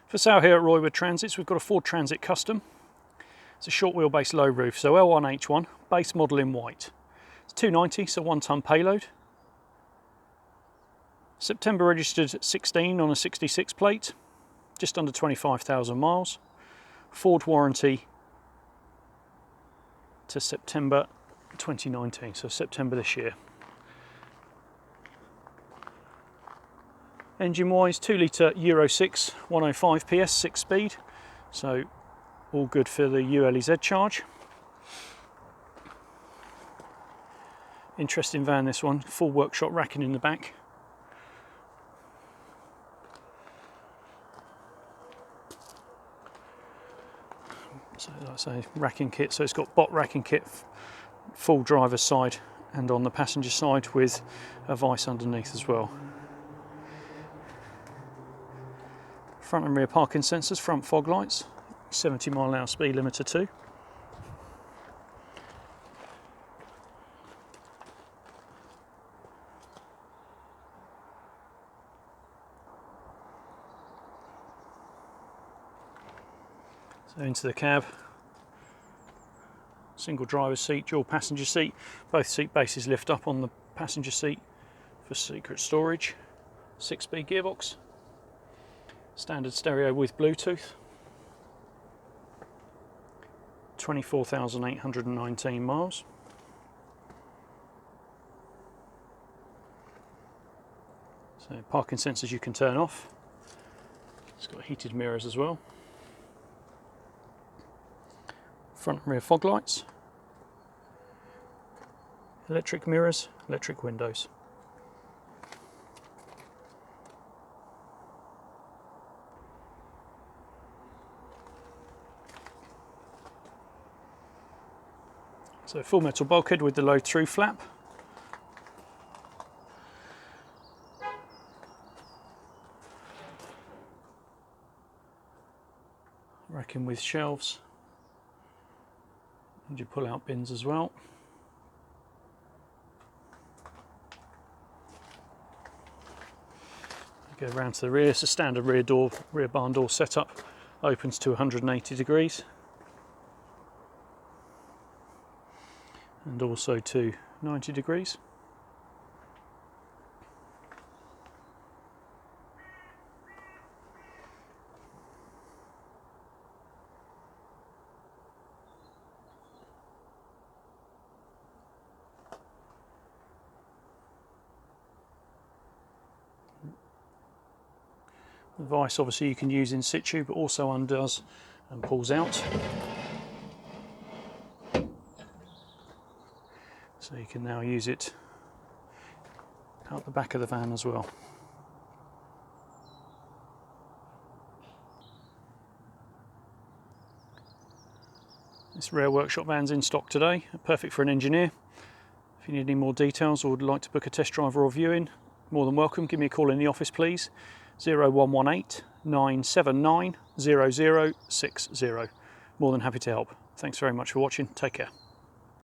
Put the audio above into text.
For sale here at Wood Transits, we've got a Ford Transit Custom. It's a short wheelbase low roof, so L1H1, base model in white. It's 290, so 1 tonne payload. September registered 16 on a 66 plate, just under 25,000 miles. Ford warranty to September 2019, so September this year. Engine wise, 2 litre Euro 6, 105 PS, 6 speed, so all good for the ULEZ charge. Interesting van, this one, full workshop racking in the back. So like I say, racking kit, so it's got bot racking kit, full driver's side and on the passenger side with a vice underneath as well. Front and rear parking sensors, front fog lights, 70 mph speed limiter too. So into the cab, single driver's seat, dual passenger seat, both seat bases lift up on the passenger seat for secret storage, 6-speed gearbox. Standard stereo with Bluetooth, 24,819 miles. So parking sensors you can turn off. It's got heated mirrors as well. Front and rear fog lights. Electric mirrors, electric windows. So full metal bulkhead with the load through flap. Racking with shelves. And your pull out bins as well. Go round to the rear, it's a standard rear door, rear barn door setup, opens to 180 degrees. And also to 90 degrees. The vice obviously you can use in situ, but also undoes and pulls out. So you can now use it out the back of the van as well. This rare workshop van's in stock today, perfect for an engineer. If you need any more details or would like to book a test drive or viewing, more than welcome. Give me a call in the office please, 0118 979 0060. More than happy to help. Thanks very much for watching, take care.